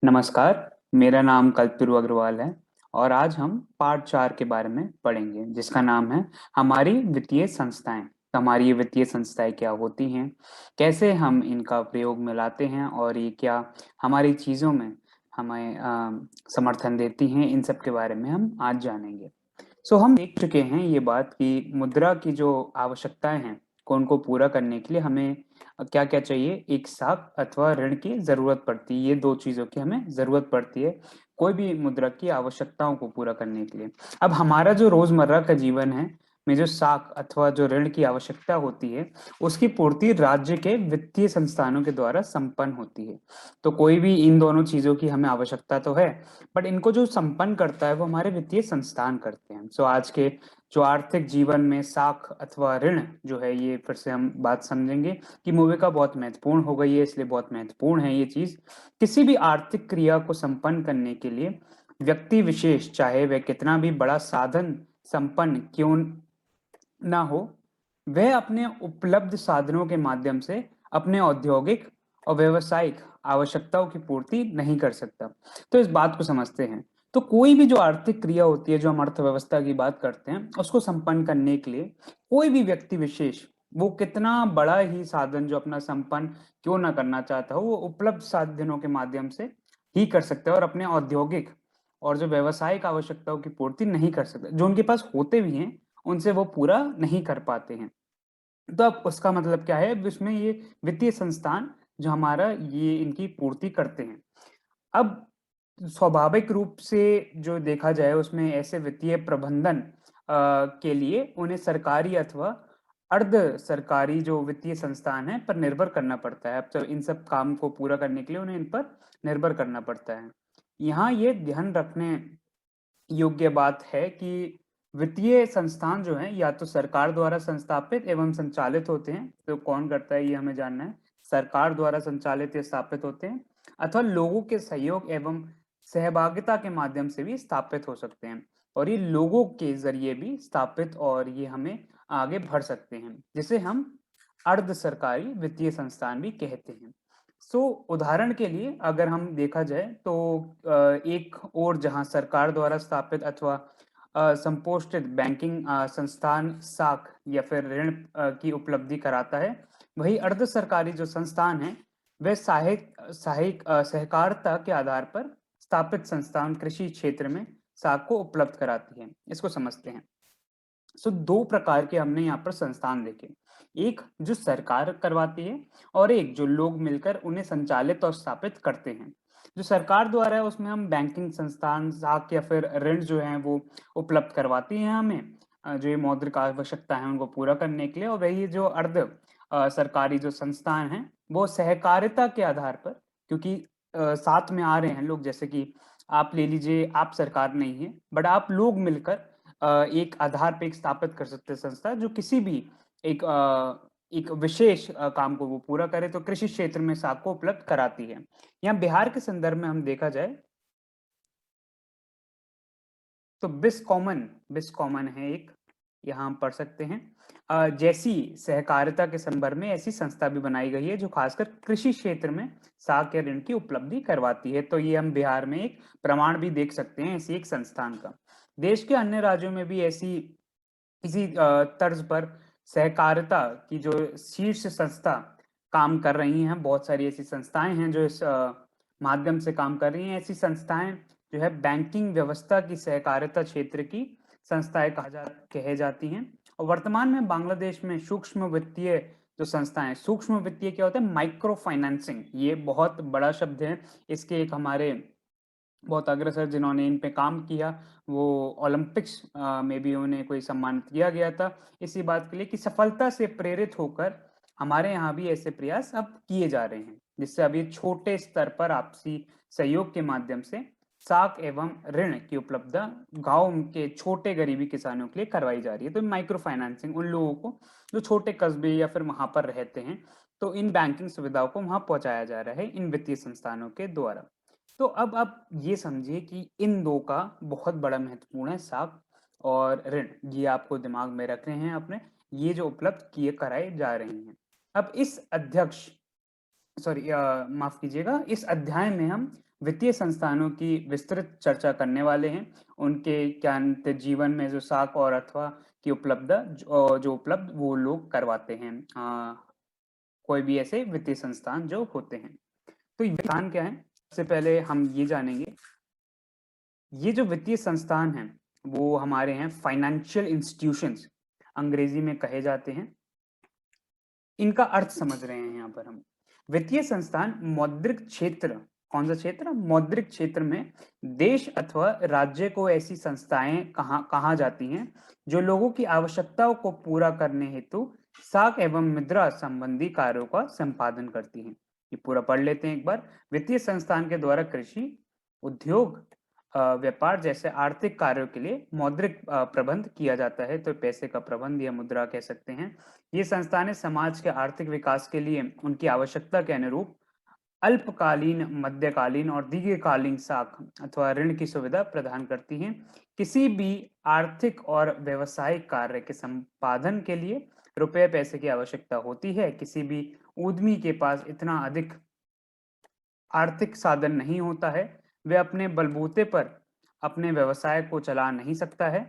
नमस्कार, मेरा नाम कल्पतरु अग्रवाल है और आज हम पार्ट 4 के बारे में पढ़ेंगे जिसका नाम है हमारी वित्तीय संस्थाएँ। तो हमारी ये वित्तीय संस्थाएँ क्या होती हैं? कैसे हम इनका प्रयोग में लाते हैं और ये क्या हमारी चीज़ों में हमें समर्थन देती हैं, इन सब के बारे में हम आज जानेंगे। हम देख चुके हैं ये बात कि मुद्रा की जो आवश्यकताएँ हैं, को उनको पूरा करने के लिए हमें क्या-क्या चाहिए? एक साख अथवा ऋण की ज़रूरत पड़ती है। ये 2 चीज़ों की हमें ज़रूरत पड़ती है, कोई भी मुद्रा की आवश्यकताओं को पूरा करने के लिए। अब हमारा जो रोज़मर्रा का जीवन है, में जो साख अथवा जो ऋण की आवश्यकता होती है, उसकी पूर्ति राज्य के वित्तीय संस्थानों के द्वारा संपन्न होती है। तो कोई भी इन दोनों चीज़ों की हमें आवश्यकता तो है, बट इनको जो संपन्न करता है वो हमारे वित्तीय संस्थान करते हैं। आज के जो आर्थिक जीवन में साख अथवा ऋण जो है ये फिर से हम बात समझेंगे कि भूमिका बहुत महत्वपूर्ण हो गई है, इसलिए बहुत महत्वपूर्ण है ये चीज़। किसी भी आर्थिक क्रिया को संपन्न करने के लिए व्यक्ति विशेष चाहे वह कितना भी बड़ा साधन संपन्न क्यों ना हो, वह अपने उपलब्ध साधनों के माध्यम से अपने औद्योगिक और व्यावसायिक आवश्यकताओं की पूर्ति नहीं कर सकता। तो इस बात को समझते हैं। तो कोई भी जो आर्थिक क्रिया होती है, जो हम अर्थव्यवस्था की बात करते हैं, उसको संपन्न करने के लिए कोई भी व्यक्ति विशेष, वो कितना बड़ा ही साधन जो अपना संपन्न क्यों ना करना चाहता हो, वो उपलब्ध साधनों के माध्यम से ही कर सकता है और अपने औद्योगिक और जो व्यावसायिक आवश्यकताओं की पूर्ति नहीं कर सकता। जो उनके पास होते भी हैं, उनसे वो पूरा नहीं कर पाते हैं। तो अब उसका मतलब क्या है? इसमें ये वित्तीय संस्थान जो हमारा ये इनकी पूर्ति करते हैं। अब स्वाभाविक रूप से जो देखा जाए उसमें ऐसे वित्तीय प्रबंधन के लिए उन्हें सरकारी अथवा अर्ध सरकारी जो वित्तीय संस्थान है पर निर्भर करना पड़ता है। अब तो इन सब काम को पूरा करने के लिए उन्हें इन पर निर्भर करना पड़ता है। यहाँ ये ध्यान रखने योग्य बात है कि वित्तीय संस्थान जो हैं या तो सरकार द्वारा संस्थापित एवं संचालित होते हैं, तो कौन करता है ये हमें जानना है। सरकार द्वारा संचालित या स्थापित होते हैं अथवा लोगों के सहयोग एवं सहभागिता के माध्यम से भी स्थापित हो सकते हैं और ये लोगों के ज़रिए भी स्थापित और ये हमें आगे बढ़ सकते हैं, जिसे हम अर्ध सरकारी वित्तीय संस्थान भी कहते हैं। उदाहरण के लिए अगर हम देखा जाए तो एक और जहाँ सरकार द्वारा स्थापित अथवा संपोषित बैंकिंग संस्थान साख या फिर ऋण की उपलब्धि कराता है, वही अर्ध सरकारी जो संस्थान है, वह सहकारिता के आधार पर स्थापित संस्थान कृषि क्षेत्र में साख को उपलब्ध कराती है। इसको समझते हैं। 2 प्रकार के हमने यहाँ पर संस्थान देखे। एक जो सरकार करवाती है और एक जो लोग मिलकर उन्हें संचालित और स्थापित करते हैं। जो सरकार द्वारा है उसमें हम बैंकिंग संस्थान, साख या फिर ऋण जो हैं वो उपलब्ध करवाती हैं हमें जो ये मौद्रिक आवश्यकता है उनको पूरा करने के लिए और वही जो अर्ध सरकारी जो संस्थान हैं, वो सहकारिता के आधार पर क्योंकि साथ में आ रहे हैं लोग जैसे कि आप ले लीजिए आप सरकार नहीं है, बट आप लोग मिलकर एक आधार पे एक स्थापित कर सकते हैं संस्था जो किसी भी एक एक विशेष काम को वो पूरा करे तो कृषि क्षेत्र में साख को उपलब्ध कराती है। यहाँ बिहार के संदर्भ में हम देखा जाए तो बिस्कॉमन है एक, यहाँ हम पढ़ सकते हैं। जैसी सहकारिता के संदर्भ में ऐसी संस्था भी बनाई गई है जो खासकर कृषि क्षेत्र में साख या ऋण की उपलब्धि करवाती है। तो ये हम बिहार में एक प्रमाण भी देख सकते हैं ऐसी एक संस्थान का। देश के अन्य राज्यों में भी ऐसी इसी तर्ज पर सहकारिता की जो शीर्ष संस्था काम कर रही हैं, बहुत सारी ऐसी संस्थाएँ हैं जो इस माध्यम से काम कर रही हैं। ऐसी संस्थाएँ जो है बैंकिंग व्यवस्था की सहकारिता क्षेत्र की संस्थाएँ कहे जाती हैं और वर्तमान में बांग्लादेश में सूक्ष्म वित्तीय जो संस्थाएँ, सूक्ष्म वित्तीय क्या होता है? माइक्रो फाइनेंसिंग, ये बहुत बड़ा शब्द है। इसके एक हमारे बहुत अग्रसर जिन्होंने इन पे काम किया, वो ओलंपिक्स में भी उन्हें कोई सम्मानित किया गया था, इसी बात के लिए कि सफलता से प्रेरित होकर हमारे यहाँ भी ऐसे प्रयास अब किए जा रहे हैं, जिससे अब ये छोटे स्तर पर आपसी सहयोग के माध्यम से साख एवं ऋण की उपलब्धता गाँव के छोटे गरीबी किसानों के लिए करवाई जा रही है। तो माइक्रो फाइनेंसिंग उन लोगों को जो छोटे कस्बे या फिर वहाँ पर रहते हैं, तो इन बैंकिंग सुविधाओं को वहाँ पहुँचाया जा रहा है इन वित्तीय संस्थानों के द्वारा। तो अब आप ये समझिए कि इन 2 का बहुत बड़ा महत्वपूर्ण है साख और ऋण, ये आपको दिमाग में रखने हैं अपने, ये जो उपलब्ध किए कराए जा रहे हैं। अब इस माफ़ कीजिएगा, इस अध्याय में हम वित्तीय संस्थानों की विस्तृत चर्चा करने वाले हैं। उनके क्या नित्य जीवन में जो साख और अथवा की जो उपलब्ध वो लोग करवाते हैं। कोई भी ऐसे वित्तीय संस्थान जो होते हैं। तो ये संस्थान क्या है? सबसे पहले हम ये जानेंगे, ये जो वित्तीय संस्थान हैं वो हमारे हैं फाइनेंशियल इंस्टीट्यूशंस अंग्रेजी में कहे जाते हैं। इनका अर्थ समझ रहे हैं यहाँ पर हम। वित्तीय संस्थान मौद्रिक क्षेत्र, कौन सा क्षेत्र? मौद्रिक क्षेत्र में देश अथवा राज्य को ऐसी संस्थाएं कहा जाती हैं जो लोगों की आवश्यकताओं को पूरा करने हेतु साख एवं मुद्रा संबंधी कार्यों का संपादन करती हैं। ये पूरा पढ़ लेते हैं एक बार। वित्तीय संस्थान के द्वारा कृषि, उद्योग, व्यापार जैसे आर्थिक कार्यों के लिए मौद्रिक प्रबंध किया जाता है। तो पैसे का प्रबंध या मुद्रा कह सकते हैं। ये संस्थानें समाज के आर्थिक विकास के लिए उनकी आवश्यकता के अनुरूप अल्पकालीन, मध्यकालीन और दीर्घकालीन साख अथवा ऋण की सुविधा प्रदान करती हैं। किसी भी आर्थिक और व्यवसायिक कार्य के संपादन के लिए रुपए पैसे की आवश्यकता होती है। किसी भी उद्यमी के पास इतना अधिक आर्थिक साधन नहीं होता है, वे अपने बलबूते पर अपने व्यवसाय को चला नहीं सकता है,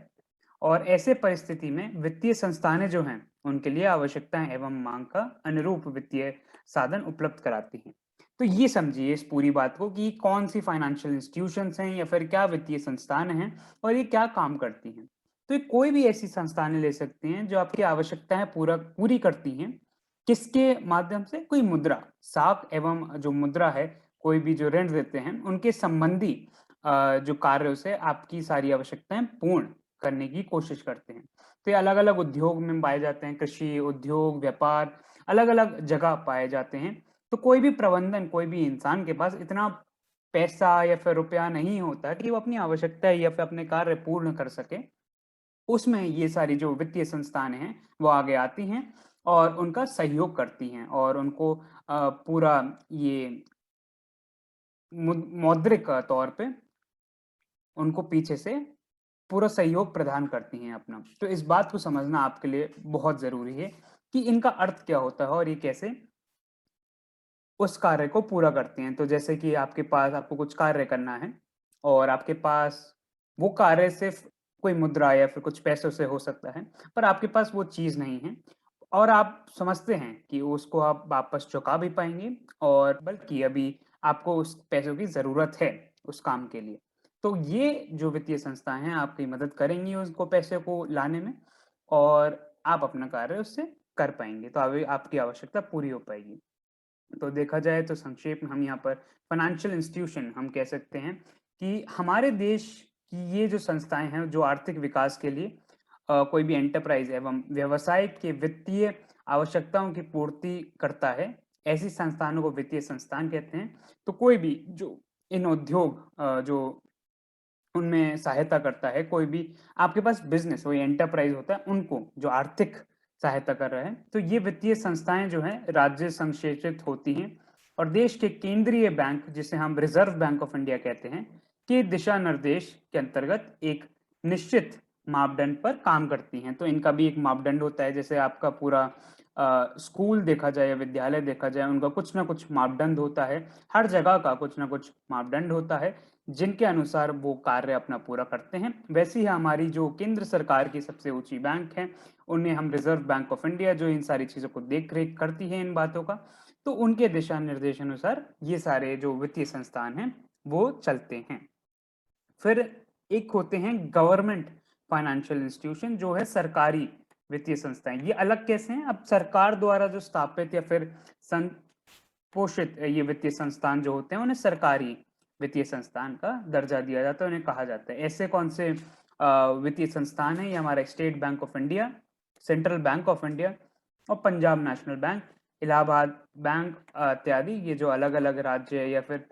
और ऐसे परिस्थिति में वित्तीय संस्थानें जो हैं उनके लिए आवश्यकताएं एवं मांग का अनुरूप वित्तीय साधन उपलब्ध कराती हैं। तो ये समझिए इस पूरी बात को कि कौन सी फाइनेंशियल इंस्टीट्यूशंस हैं या फिर क्या वित्तीय संस्थान हैं और ये क्या काम करती हैं। तो ये कोई भी ऐसी संस्थानें ले सकती हैं जो आपकी आवश्यकताएं पूरी करती हैं। किसके माध्यम से? कोई मुद्रा, साख एवं जो मुद्रा है, कोई भी जो ऋण देते हैं उनके संबंधी जो कार्यों से आपकी सारी आवश्यकताएं पूर्ण करने की कोशिश करते हैं। तो ये अलग-अलग उद्योग में पाए जाते हैं, कृषि, उद्योग, व्यापार, अलग-अलग जगह पाए जाते हैं। तो कोई भी प्रबंधन, कोई भी इंसान के पास इतना पैसा या फिर रुपया नहीं होता कि वो अपनी आवश्यकता या फिर अपने कार्य पूर्ण कर सके। उसमें ये सारी जो वित्तीय संस्थान हैं वो आगे आती हैं और उनका सहयोग करती हैं और उनको पूरा ये मौद्रिक तौर पे उनको पीछे से पूरा सहयोग प्रदान करती हैं अपना। तो इस बात को समझना आपके लिए बहुत ज़रूरी है कि इनका अर्थ क्या होता है और ये कैसे उस कार्य को पूरा करती हैं। तो जैसे कि आपके पास आपको कुछ कार्य करना है और आपके पास वो कार्य सिर्फ़ कोई मुद्रा या फिर कुछ पैसों से हो सकता है, पर आपके पास वो चीज़ नहीं है और आप समझते हैं कि उसको आप वापस चुका भी पाएँगे और बल्कि अभी आपको उस पैसों की ज़रूरत है उस काम के लिए। तो ये जो वित्तीय संस्थाएँ हैं आपकी मदद करेंगी उसको पैसे को लाने में और आप अपना कार्य उससे कर पाएँगे। तो अभी आपकी आवश्यकता पूरी हो पाएगी। तो देखा जाए तो संक्षेप में हम यहाँ पर फाइनेंशियल इंस्टीट्यूशन हम कह सकते हैं कि हमारे देश की ये जो संस्थाएं हैं जो आर्थिक विकास के लिए कोई भी एंटरप्राइज एवं व्यवसाय के वित्तीय आवश्यकताओं की पूर्ति करता है, ऐसी संस्थानों को वित्तीय संस्थान कहते हैं। तो कोई भी जो इन उद्योग जो उनमें सहायता करता है, कोई भी आपके पास बिज़नेस वही एंटरप्राइज़ होता है, उनको जो आर्थिक सहायता कर रहा है, तो ये वित्तीय संस्थाएँ जो हैं राज्य संक्षेपित होती हैं और देश के केंद्रीय बैंक जिसे हम रिज़र्व बैंक ऑफ इंडिया कहते हैं, के दिशा निर्देश के अंतर्गत एक निश्चित मापदंड पर काम करती हैं। तो इनका भी एक मापदंड होता है, जैसे आपका पूरा स्कूल देखा जाए या विद्यालय देखा जाए, उनका कुछ ना कुछ मापदंड होता है। हर जगह का कुछ ना कुछ मापदंड होता है, जिनके अनुसार वो कार्य अपना पूरा करते हैं। वैसे ही हमारी जो केंद्र सरकार की सबसे ऊँची बैंक है, उन्हें हम रिज़र्व बैंक ऑफ इंडिया जो इन सारी चीज़ों को देख-रेख करती है इन बातों का, तो उनके दिशा निर्देश अनुसार ये सारे जो वित्तीय संस्थान हैं, वो चलते हैं। फिर एक होते हैं गवर्नमेंट फाइनेंशियल इंस्टीट्यूशन जो है सरकारी वित्तीय संस्थाएँ। ये अलग कैसे हैं? अब सरकार द्वारा जो स्थापित या फिर सं पोषित ये वित्तीय संस्थान जो होते हैं उन्हें सरकारी वित्तीय संस्थान का दर्जा दिया जाता है, उन्हें कहा जाता है। ऐसे कौन से वित्तीय संस्थान है? ये हमारा State Bank of India, Central Bank of India और Punjab National Bank, Allahabad Bank इत्यादि। ये जो अलग-अलग राज्य या फिर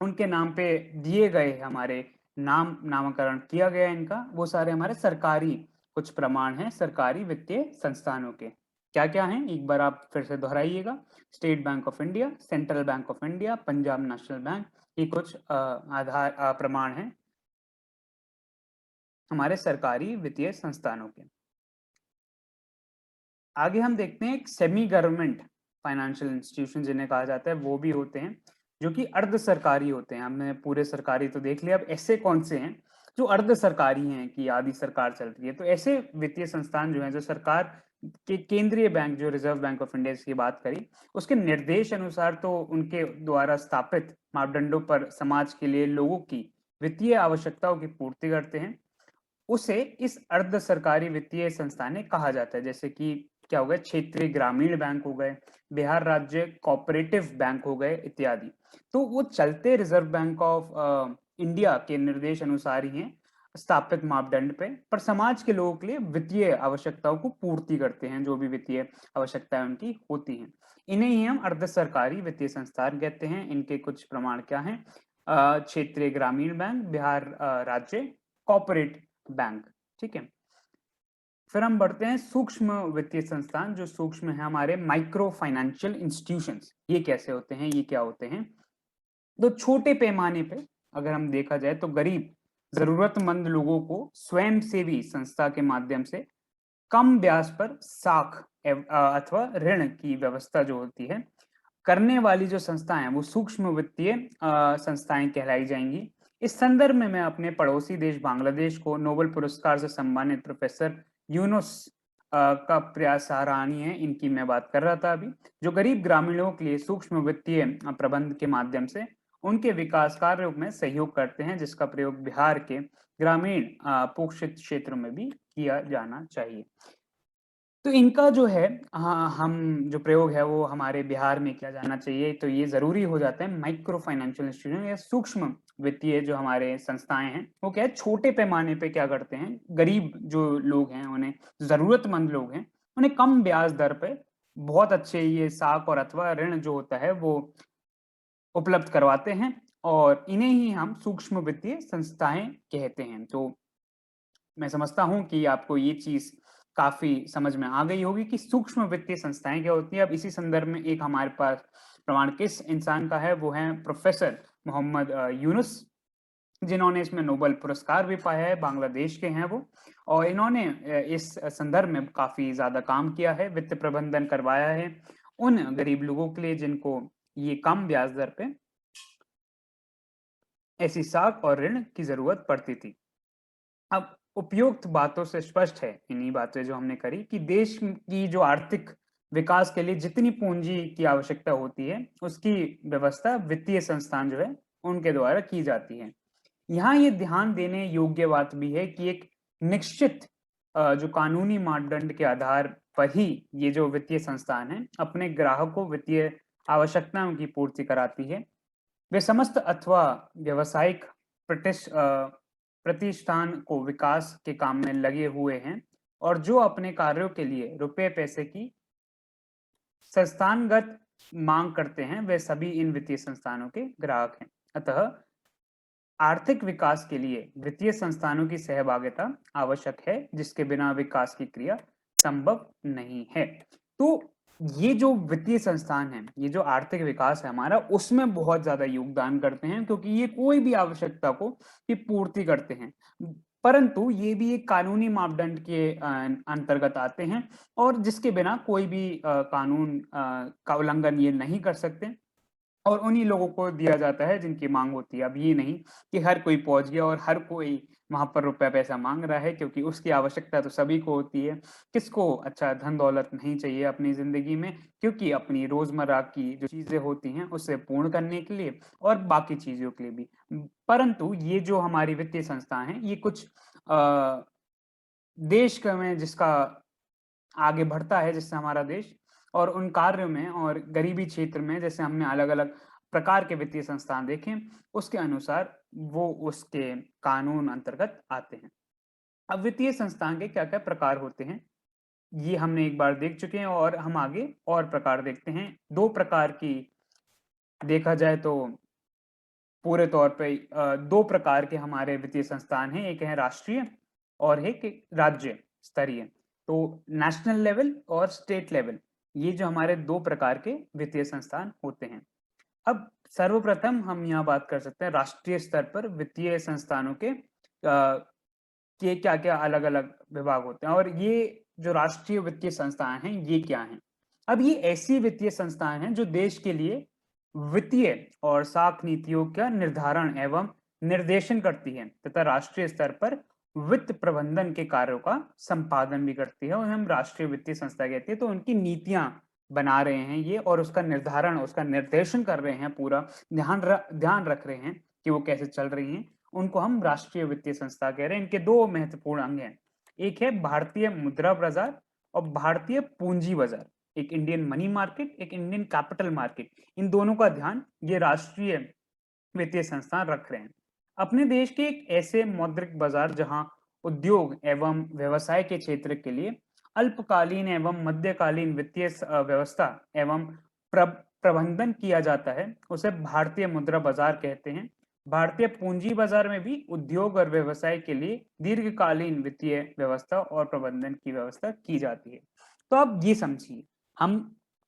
उनके नाम पे दिए गए हमारे नामकरण किया गया इनका, वो सारे हमारे सरकारी कुछ प्रमाण हैं सरकारी वित्तीय संस्थानों के। क्या-क्या हैं? एक बार आप फिर से दोहराइएगा। State Bank of India, Central Bank of India, Punjab National Bank, ये कुछ प्रमाण हैं हमारे सरकारी वित्तीय संस्थानों के। आगे हम देखते हैं सेमी गवर्नमेंट फाइनेंशियल इंस्टीट्यूशन जिन्हें कहा जाता है, वो भी होते हैं। जो कि अर्ध सरकारी होते हैं। हमने पूरे सरकारी तो देख लिया, अब ऐसे कौन से हैं जो अर्ध सरकारी हैं कि आधी सरकार चल रही है। तो ऐसे वित्तीय संस्थान जो हैं, जो सरकार के केंद्रीय बैंक, जो रिजर्व बैंक ऑफ इंडिया की बात करी, उसके निर्देश अनुसार तो उनके द्वारा स्थापित मापदंडों पर समाज के लिए लोगों की वित्तीय आवश्यकताओं की पूर्ति करते हैं, उसे इस अर्ध सरकारी वित्तीय संस्थानें कहा जाता है। जैसे कि क्या हो गए, क्षेत्रीय ग्रामीण बैंक हो गए, बिहार राज्य कोऑपरेटिव बैंक हो गए इत्यादि। तो वो चलते रिजर्व बैंक ऑफ इंडिया के निर्देश अनुसार ही हैं, स्थापित मापदंड पे, पर समाज के लोगों के लिए वित्तीय आवश्यकताओं को पूर्ति करते हैं, जो भी वित्तीय आवश्यकताएं उनकी होती हैं। इन्हें ही हम अर्ध सरकारी वित्तीय संस्थान कहते हैं। इनके कुछ प्रमाण क्या हैं? क्षेत्रीय ग्रामीण बैंक, बिहार राज्य कॉर्पोरेट बैंक। ठीक है, फिर हम बढ़ते हैं सूक्ष्म वित्तीय संस्थान। जो सूक्ष्म है हमारे माइक्रो फाइनेंशियल इंस्टीट्यूशंस। ये कैसे होते हैं, ये क्या होते हैं? तो छोटे पैमाने पे अगर हम देखा जाए तो गरीब जरूरतमंद लोगों को स्वयं सेवी संस्था के माध्यम से कम ब्याज पर साख अथवा ऋण की व्यवस्था जो होती है करने वाली जो संस्थाएं हैं, वो सूक्ष्म वित्तीय संस्थाएं कहलाई जाएंगी। इस संदर्भ में मैं अपने पड़ोसी देश बांग्लादेश को नोबेल पुरस्कार से सम्मानित प्रोफेसर यूनुस का प्रयास सराहनीय है, इनकी मैं बात कर रहा था अभी, जो गरीब ग्रामीणों के लिए सूक्ष्म वित्तीय प्रबंध के माध्यम से उनके विकास कार्यों में सहयोग करते हैं, जिसका प्रयोग बिहार के ग्रामीण पोषित क्षेत्रों में भी किया जाना चाहिए। तो इनका जो है, हाँ, हम जो प्रयोग है वो हमारे बिहार में किया जाना चाहिए। तो ये जरूरी हो जाता है। माइक्रो फाइनेंशियल इंस्टीट्यूशन या सूक्ष्म वित्तीय जो हमारे संस्थाएं हैं, वो क्या है, छोटे पैमाने पे क्या करते हैं, गरीब जो लोग हैं उन्हें, जरूरतमंद लोग हैं उन्हें कम ब्याज दर पे बहुत अच्छे ये साख और अथवा ऋण जो होता है वो उपलब्ध करवाते हैं, और इन्हें ही हम सूक्ष्म वित्तीय संस्थाएं कहते हैं। तो मैं समझता हूँ कि आपको ये चीज काफी समझ में आ गई होगी कि सूक्ष्म वित्तीय संस्थाएं क्या होती हैं। अब इसी संदर्भ में एक हमारे पास प्रमाण किस इंसान का है, वो है प्रोफेसर मोहम्मद यूनुस, जिन्होंने इसमें नोबेल पुरस्कार भी पाया है। बांग्लादेश के हैं वो, और इन्होंने इस संदर्भ में काफी ज्यादा काम किया है, वित्त प्रबंधन करवाया है उन गरीब लोगों के लिए जिनको ये कम ब्याज दर पे ऐसी साख और ऋण की जरूरत पड़ती थी। अब उपयुक्त बातों से स्पष्ट है, इन्हीं बातें जो हमने करी, कि देश की जो आर्थिक विकास के लिए जितनी पूंजी की आवश्यकता होती है, उसकी व्यवस्था वित्तीय संस्थान जो है उनके द्वारा की जाती है। यहाँ ये ध्यान देने योग्य बात भी है कि एक निश्चित जो कानूनी मापदंड के आधार पर ही ये जो वित्तीय संस्थान है अपने ग्राहकों को वित्तीय आवश्यकताओं की पूर्ति कराती है। वे समस्त अथवा व्यावसायिक प्रतिष्ठान को विकास के काम में लगे हुए हैं, और जो अपने कार्यों के लिए रुपए पैसे की संस्थानगत मांग करते हैं, वे सभी इन वित्तीय संस्थानों के ग्राहक हैं। अतः आर्थिक विकास के लिए वित्तीय संस्थानों की सहभागिता आवश्यक है, जिसके बिना विकास की क्रिया संभव नहीं है। तो ये जो वित्तीय संस्थान है, ये जो आर्थिक विकास है हमारा, उसमें बहुत ज्यादा योगदान करते हैं, क्योंकि ये कोई भी आवश्यकता को की पूर्ति करते हैं। परंतु ये भी एक कानूनी मापदंड के अंतर्गत आते हैं, और जिसके बिना कोई भी कानून का उल्लंघन ये नहीं कर सकते, और उन्हीं लोगों को दिया जाता है जिनकी मांग होती है। अब ये नहीं कि हर कोई पहुंच गया और हर कोई वहां पर रुपया पैसा मांग रहा है, क्योंकि उसकी आवश्यकता तो सभी को होती है। किसको अच्छा धन दौलत नहीं चाहिए अपनी जिंदगी में, क्योंकि अपनी रोजमर्रा की जो चीजें होती हैं उसे पूर्ण करने के लिए और बाकी चीजों के लिए भी। परंतु ये जो हमारी वित्तीय संस्था है, ये कुछ देश में जिसका आगे बढ़ता है, जिससे हमारा देश, और उन कार्यों में और गरीबी क्षेत्र में जैसे हमने अलग अलग प्रकार के वित्तीय संस्थान देखे, उसके अनुसार वो उसके कानून अंतर्गत आते हैं। अब वित्तीय संस्थान के क्या क्या प्रकार होते हैं, ये हमने एक बार देख चुके हैं, और हम आगे और प्रकार देखते हैं। दो प्रकार की देखा जाए तो पूरे तौर पे दो प्रकार के हमारे वित्तीय संस्थान हैं, एक है राष्ट्रीय और एक राज्य स्तरीय। तो नेशनल लेवल और स्टेट लेवल, ये जो हमारे दो प्रकार के वित्तीय संस्थान होते हैं। अब सर्वप्रथम हम यहाँ बात कर सकते हैं राष्ट्रीय स्तर पर वित्तीय संस्थानों के क्या क्या अलग अलग विभाग होते हैं, और ये जो राष्ट्रीय वित्तीय संस्थान हैं ये क्या हैं। अब ये ऐसी वित्तीय संस्थान हैं जो देश के लिए वित्तीय और साख नीतियों का निर्धारण एवं निर्देशन करती है तथा राष्ट्रीय स्तर पर वित्त प्रबंधन के कार्यों का संपादन भी करती है, और हम राष्ट्रीय वित्तीय संस्था कहती है। तो उनकी नीतियां बना रहे हैं ये, और उसका निर्धारण, उसका निर्देशन कर रहे हैं, पूरा ध्यान रख रहे हैं कि वो कैसे चल रही हैं, उनको हम राष्ट्रीय वित्तीय संस्था कह रहे हैं। इनके दो महत्वपूर्ण अंग हैं, एक है भारतीय मुद्रा बाजार और भारतीय पूंजी बाजार। एक इंडियन मनी मार्केट, एक इंडियन कैपिटल मार्केट, इन दोनों का ध्यान ये राष्ट्रीय वित्तीय संस्थान रख रहे हैं। अपने देश के एक ऐसे मौद्रिक बाजार जहां उद्योग एवं व्यवसाय के क्षेत्र के लिए अल्पकालीन एवं मध्यकालीन वित्तीय व्यवस्था एवं प्रबंधन किया जाता है, उसे भारतीय मुद्रा बाजार कहते हैं। भारतीय पूंजी बाजार में भी उद्योग और व्यवसाय के लिए दीर्घकालीन वित्तीय व्यवस्था और प्रबंधन की व्यवस्था की जाती है। तो आप ये समझिए, हम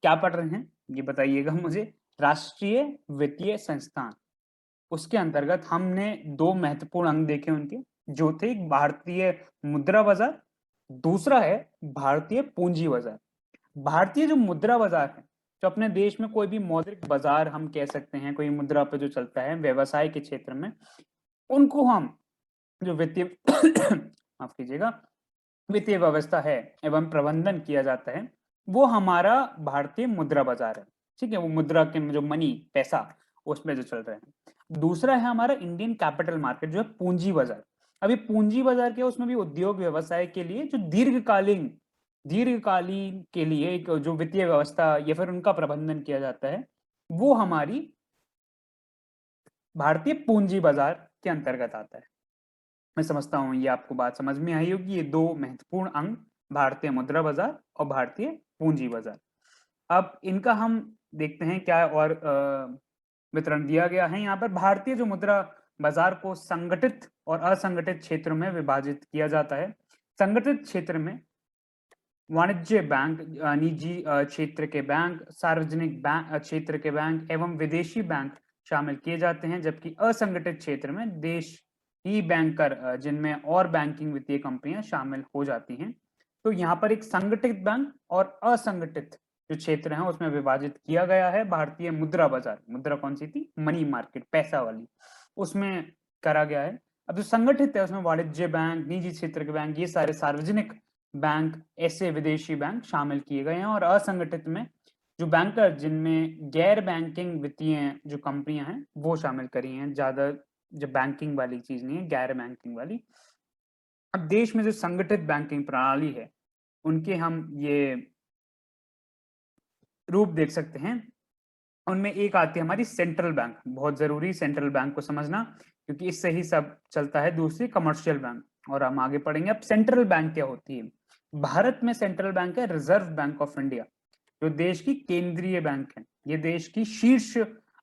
क्या पढ़ रहे हैं ये बताइएगा मुझे। राष्ट्रीय वित्तीय संस्थान, उसके अंतर्गत हमने दो महत्वपूर्ण अंग देखे उनके, जो थे भारतीय मुद्रा बाजार, दूसरा है भारतीय पूंजी बाजार। भारतीय जो मुद्रा बाजार है, जो अपने देश में कोई भी मौद्रिक बाजार हम कह सकते हैं, कोई मुद्रा पे जो चलता है व्यवसाय के क्षेत्र में, उनको हम जो वित्तीय माफ कीजिएगा, वित्तीय व्यवस्था है एवं प्रबंधन किया जाता है, वो हमारा भारतीय मुद्रा बाजार है। ठीक है, वो मुद्रा के जो मनी, पैसा, उसमें जो चल रहे हैं। दूसरा है हमारा इंडियन कैपिटल मार्केट, जो है पूंजी बाजार। अभी पूंजी बाजार के उसमें भी उद्योग व्यवसाय के लिए जो दीर्घकालीन के लिए एक जो वित्तीय व्यवस्था या फिर उनका प्रबंधन किया जाता है, वो हमारी भारतीय पूंजी बाजार के अंतर्गत आता है। मैं समझता हूं ये आपको बात समझ में आई होगी। ये दो महत्वपूर्ण अंग, भारतीय मुद्रा बाजार और भारतीय पूंजी बाजार। अब इनका हम देखते हैं क्या और वितरण दिया गया है यहाँ पर। भारतीय जो मुद्रा बाजार को संगठित और असंगठित क्षेत्रों में विभाजित किया जाता है। संगठित क्षेत्र में वाणिज्य बैंक, निजी क्षेत्र के बैंक, सार्वजनिक बैंक क्षेत्र के बैंक एवं विदेशी बैंक शामिल किए जाते हैं, जबकि असंगठित क्षेत्र में देश ही बैंकर, जिनमें और बैंकिंग वित्तीय कंपनियां शामिल हो जाती हैं। तो यहाँ पर एक संगठित बैंक और असंगठित जो क्षेत्र है उसमें विभाजित किया गया है भारतीय मुद्रा बाजार। मुद्रा कौन सी थी? मनी मार्केट, पैसा वाली, उसमें करा गया है। अब जो संगठित है उसमें वाणिज्य बैंक, निजी क्षेत्र के बैंक, ये सारे सार्वजनिक बैंक, ऐसे विदेशी बैंक शामिल किए गए हैं। और असंगठित में जो बैंकर, जिनमें गैर बैंकिंग वित्तीय जो कंपनियां हैं वो शामिल करी हैं, ज्यादा जो बैंकिंग वाली चीज नहीं है, गैर बैंकिंग वाली। अब देश में जो संगठित बैंकिंग प्रणाली है, उनके हम ये रूप देख सकते हैं। उनमें एक आती है हमारी सेंट्रल बैंक, बहुत जरूरी सेंट्रल बैंक को समझना, क्योंकि इससे ही सब चलता है। दूसरी कमर्शियल बैंक, और हम आगे पढ़ेंगे। अब सेंट्रल बैंक क्या होती है? भारत में सेंट्रल बैंक है रिजर्व बैंक ऑफ इंडिया, जो देश की केंद्रीय बैंक है। ये देश की शीर्ष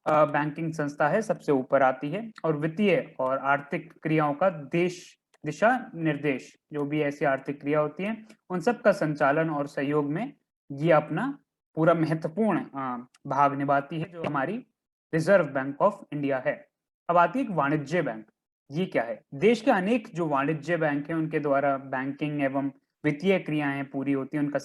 बैंकिंग संस्था है, सबसे ऊपर आती है, और वित्तीय और आर्थिक क्रियाओं का देश दिशा निर्देश, जो भी ऐसी आर्थिक क्रिया होती है उन सब का संचालन और सहयोग में ये अपना पूरा महत्वपूर्ण भाग निभाती है, जो हमारी रिजर्व बैंक ऑफ इंडिया है। अब आती है एक वाणिज्य बैंक। ये क्या है? देश के अनेक जो वाणिज्य बैंक हैं उनके द्वारा बैंकिंग एवं वित्तीय क्रियाएं पूरी होती हैं, उनका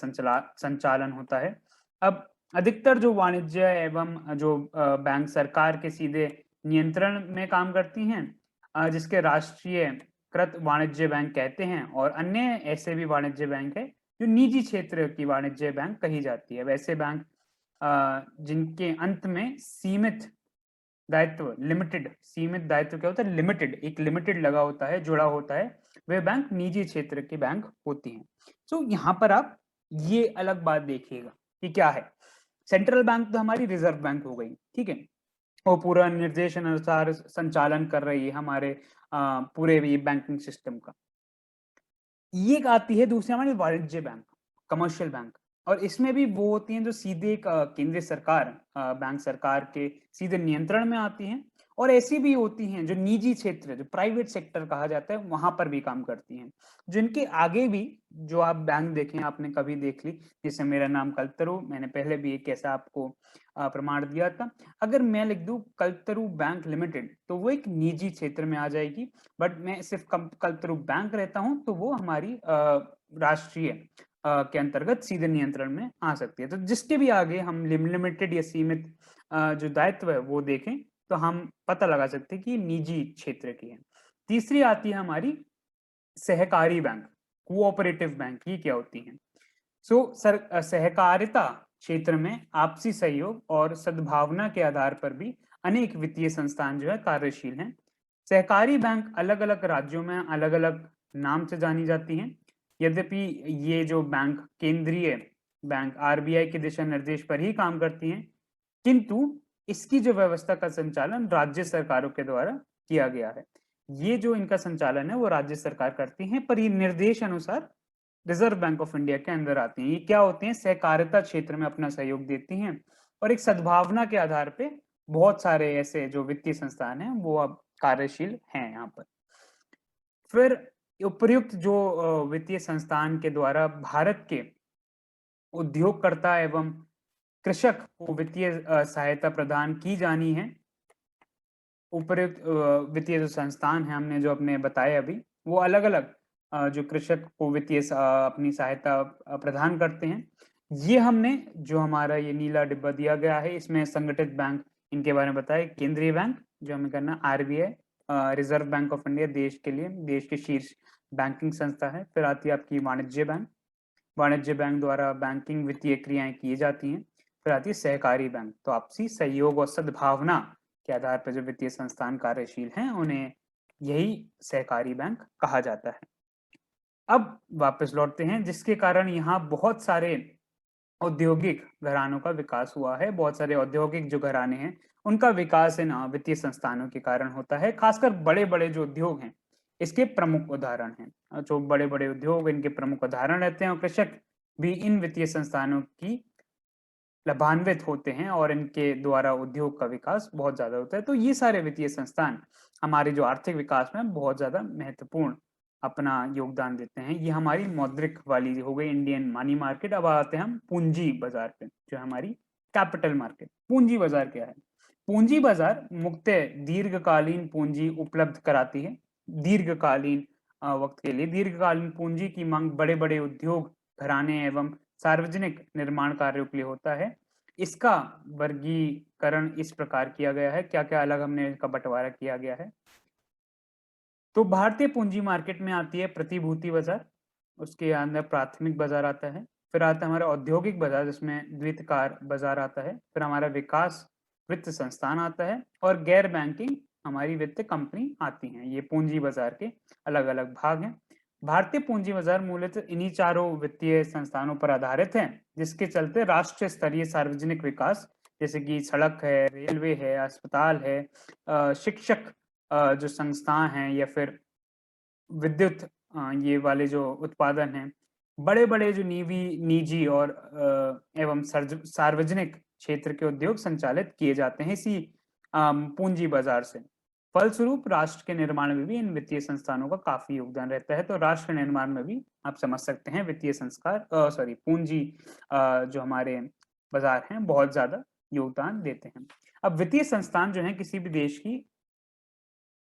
संचालन होता है। अब अधिकतर जो वाणिज्य एवं जो बैंक सरकार के सीधे नियंत्रण में काम करती हैं, जिसके राष्ट्रीयकृत वाणिज्य बैंक कहते हैं, और अन्य ऐसे भी वाणिज्य बैंक है जो निजी क्षेत्र की वाणिज्य बैंक कही जाती है। वैसे बैंक जिनके अंत में सीमित दायित्व, सीमित दायित्व क्या होता है? लिमिटेड, एक लिमिटेड लगा होता है, जुड़ा होता है, वे बैंक निजी क्षेत्र के बैंक होती हैं। तो यहाँ पर आप ये अलग बात देखिएगा कि क्या है। सेंट्रल बैंक तो हमारी रिजर्व बैंक हो गई, ठीक है, वो पूरा निर्देशन अनुसार संचालन कर रही है हमारे पूरे ये बैंकिंग सिस्टम का। ये एक आती है दूसरी हमारी वाणिज्य बैंक, कमर्शियल बैंक, और इसमें भी वो होती हैं जो सीधे केंद्रीय सरकार, बैंक सरकार के सीधे नियंत्रण में आती हैं। और ऐसी भी होती हैं जो निजी क्षेत्र, जो प्राइवेट सेक्टर कहा जाता है, वहां पर भी काम करती हैं। जिनके आगे भी जो आप बैंक देखें, आपने कभी देख ली, जैसे मेरा नाम कल्पतरु, मैंने पहले भी एक ऐसा आपको प्रमाण दिया था। अगर मैं लिख दूं कल्पतरु बैंक लिमिटेड, तो वो एक निजी क्षेत्र में आ जाएगी। बट मैं सिर्फ कल्पतरु बैंक रहता हूं, तो वो हमारी राष्ट्रीय के अंतर्गत सीधे नियंत्रण में आ सकती है। तो जिसके भी आगे हम लिमिटेड या सीमित जो दायित्व है वो देखें तो हम पता लगा सकते हैं कि निजी क्षेत्र की है। तीसरी आती है हमारी सहकारी बैंक, कोऑपरेटिव बैंक। ये क्या होती है? सहकारिता क्षेत्र में आपसी सहयोग और सद्भावना के आधार पर भी अनेक वित्तीय संस्थान जो है कार्यशील हैं। सहकारी बैंक अलग अलग राज्यों में अलग अलग नाम से जानी जाती हैं। यद्यपि ये जो बैंक केंद्रीय बैंक आरबीआई के दिशा निर्देश पर ही काम करती हैं, किंतु इसकी जो व्यवस्था का संचालन राज्य सरकारों के द्वारा किया गया है। ये जो इनका संचालन है वो राज्य सरकार करती है, पर ये निर्देश अनुसार रिजर्व बैंक ऑफ इंडिया के अंदर आती हैं। ये क्या होती हैं? सहकारिता क्षेत्र में अपना सहयोग देती हैं और एक सद्भावना के आधार पे बहुत सारे ऐसे जो वित्तीय संस्थान हैं वो अब कार्यशील हैं यहाँ पर। फिर उपयुक्त जो वित्तीय संस्थान के द्वारा भारत के उद्योगकर्ता एवं कृषक को वित्तीय सहायता प्रदान की जानी है। उपयुक्त वित्तीय जो संस्थान है हमने जो अपने बताए अभी, वो अलग अलग जो कृषक को वित्तीय अपनी सहायता प्रदान करते हैं। ये हमने जो हमारा ये नीला डिब्बा दिया गया है इसमें संगठित बैंक इनके बारे में बताया। केंद्रीय बैंक जो हमें करना, RBI reserve bank of India देश के लिए देश के शीर्ष बैंकिंग संस्था है। फिर आती है आपकी वाणिज्य बैंक, वाणिज्य बैंक द्वारा बैंकिंग वित्तीय क्रियाएं की जाती हैं। फिर आती है सहकारी बैंक, तो आपसी सहयोग और सद्भावना के आधार पर जो वित्तीय संस्थान कार्यशील हैं उन्हें यही सहकारी बैंक कहा जाता है। अब वापस लौटते हैं, जिसके कारण यहाँ बहुत सारे औद्योगिक घरानों का विकास हुआ है। बहुत सारे औद्योगिक जो घराने हैं उनका विकास है ना वित्तीय संस्थानों के कारण होता है। खासकर बड़े बड़े जो उद्योग हैं इसके प्रमुख उदाहरण हैं। जो बड़े बड़े उद्योग इनके प्रमुख उदाहरण रहते हैं और कृषक भी इन वित्तीय संस्थानों की लाभान्वित होते हैं और इनके द्वारा उद्योग का विकास बहुत ज्यादा होता है। तो ये सारे वित्तीय संस्थान हमारे जो आर्थिक विकास में बहुत ज्यादा महत्वपूर्ण अपना योगदान देते हैं। ये हमारी मौद्रिक वाली हो गई इंडियन मनी मार्केट। अब आते हैं हम पूंजी बाजार पे, जो हमारी कैपिटल मार्केट। पूंजी बाजार क्या है? पूंजी बाजार मुख्यतः दीर्घकालीन पूंजी उपलब्ध कराती है। दीर्घकालीन वक्त के लिए दीर्घकालीन पूंजी की मांग बड़े बड़े उद्योग घराने एवं सार्वजनिक निर्माण कार्यों के लिए होता है। इसका वर्गीकरण इस प्रकार किया गया है, क्या क्या अलग हमने इसका बंटवारा किया गया है। तो भारतीय पूंजी मार्केट में आती है प्रतिभूति बाजार, उसके अंदर प्राथमिक बाजार आता है। फिर आता है हमारा औद्योगिक बाजार जिसमें द्वितीयकार बाजार आता है। फिर हमारा विकास वित्त संस्थान आता है और गैर बैंकिंग हमारी वित्त कंपनी आती हैं। ये पूंजी बाजार के अलग अलग भाग हैं। भारतीय पूंजी बाजार मूलतः इन्हीं चारों वित्तीय संस्थानों पर आधारित है, जिसके चलते राष्ट्रीय स्तरीय सार्वजनिक विकास जैसे कि सड़क है, रेलवे है, अस्पताल है, शिक्षक जो संस्थान हैं या फिर विद्युत ये वाले जो उत्पादन हैं, बड़े-बड़े जो निजी और एवं सार्वजनिक क्षेत्र के उद्योग संचालित किए जाते हैं इसी पूंजी बाजार से। फलस्वरूप राष्ट्र के निर्माण में भी इन वित्तीय संस्थानों का काफ़ी योगदान रहता है। तो राष्ट्र निर्माण में भी आप समझ सकते हैं वित्तीय पूंजी जो हमारे बाजार हैं बहुत ज़्यादा योगदान देते हैं। अब वित्तीय संस्थान जो है किसी भी देश की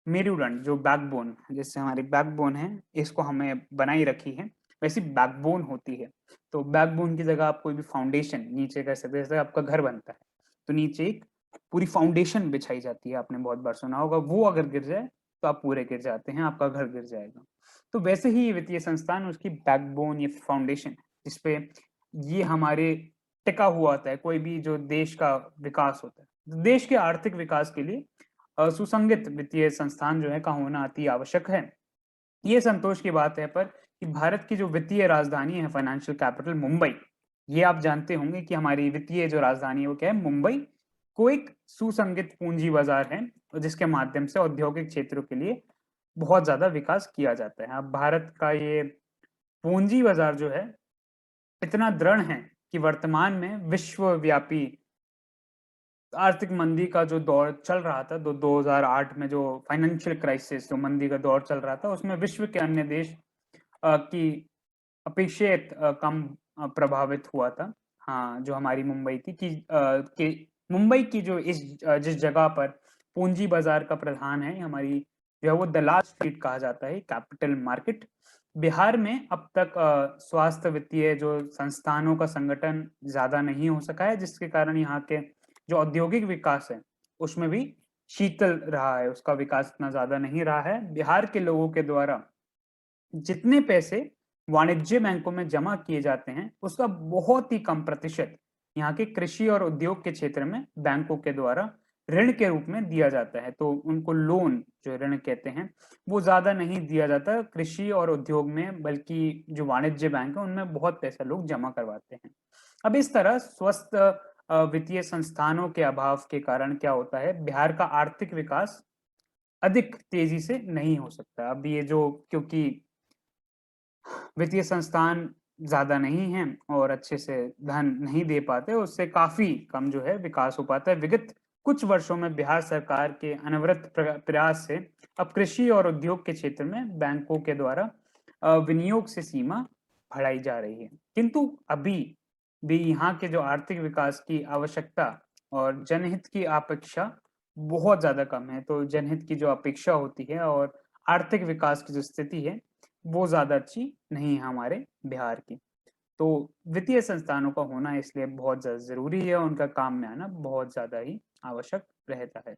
मेरुदंड, जो बैकबोन जैसे हमारी बैकबोन है इसको हमें बनाई रखी है, वैसी बैकबोन होती है। तो बैकबोन की जगह आप कोई भी फाउंडेशन नीचे कर सकते हैं। जैसे आपका घर बनता है तो नीचे एक पूरी फाउंडेशन बिछाई जाती है, आपने बहुत बार सुना होगा। वो अगर गिर जाए तो आप पूरे गिर जाते हैं, आपका घर गिर जाएगा। तो वैसे ही ये वित्तीय संस्थान उसकी बैकबोन या फाउंडेशन जिसपे ये हमारे टिका हुआ होता है। कोई भी जो देश का विकास होता है, देश के आर्थिक विकास के लिए सुसंगत वित्तीय संस्थान जो है का होना अति आवश्यक है। ये संतोष की बात है पर कि भारत की जो वित्तीय राजधानी है फाइनेंशियल कैपिटल मुंबई, ये आप जानते होंगे कि हमारी वित्तीय जो राजधानी है वो क्या है? मुंबई को एक सुसंगत पूंजी बाजार है जिसके माध्यम से औद्योगिक क्षेत्रों के लिए बहुत ज्यादा विकास किया जाता है। अब भारत का ये पूंजी बाजार जो है इतना दृढ़ है कि वर्तमान में विश्वव्यापी आर्थिक मंदी का जो दौर चल रहा था, 2008 में जो फाइनेंशियल क्राइसिस जो मंदी का दौर चल रहा था, उसमें विश्व के अन्य देश की अपेक्षित कम प्रभावित हुआ था। हाँ, जो हमारी मुंबई थी कि मुंबई की जो जिस जगह पर पूंजी बाजार का प्रधान है, हमारी जो है वो दलाल स्ट्रीट कहा जाता है, कैपिटल मार्केट। बिहार में अब तक स्वास्थ्य वित्तीय जो संस्थानों का संगठन ज़्यादा नहीं हो सका है, जिसके कारण यहाँ के जो औद्योगिक विकास है, उसमें भी शीतल रहा है, उसका विकास इतना ज़्यादा नहीं रहा है। बिहार के लोगों के द्वारा जितने पैसे वाणिज्य बैंकों में जमा किए जाते हैं, उसका बहुत ही कम प्रतिशत यहाँ के कृषि और उद्योग के क्षेत्र में बैंकों के द्वारा ऋण के रूप में दिया जाता है। तो उनको लोन जो ऋण कहते हैं, वो ज़्यादा नहीं दिया जाता कृषि और उद्योग में, बल्कि जो वाणिज्य बैंक है, उनमें बहुत पैसा लोग जमा करवाते हैं। अब इस तरह स्वस्थ वित्तीय संस्थानों के अभाव के कारण क्या होता है, बिहार का आर्थिक विकास अधिक तेजी से नहीं हो सकता। अब ये जो क्योंकि वित्तीय संस्थान ज़्यादा नहीं हैं और अच्छे से धन नहीं दे पाते, उससे काफ़ी कम जो है विकास हो पाता है। विगत कुछ वर्षों में बिहार सरकार के अनवरत प्रयास से अब कृषि और उद्योग के क्षेत्र में बैंकों के द्वारा विनियोग से सीमा बढ़ाई जा रही है। किंतु अभी भी यहाँ के जो आर्थिक विकास की आवश्यकता और जनहित की अपेक्षा बहुत ज़्यादा कम है। तो जनहित की जो अपेक्षा होती है और आर्थिक विकास की जो स्थिति है, वो ज़्यादा अच्छी नहीं है हमारे बिहार की। तो वित्तीय संस्थानों का होना इसलिए बहुत ज़्यादा ज़रूरी है, उनका काम में आना बहुत ज़्यादा ही आवश्यक रहता है।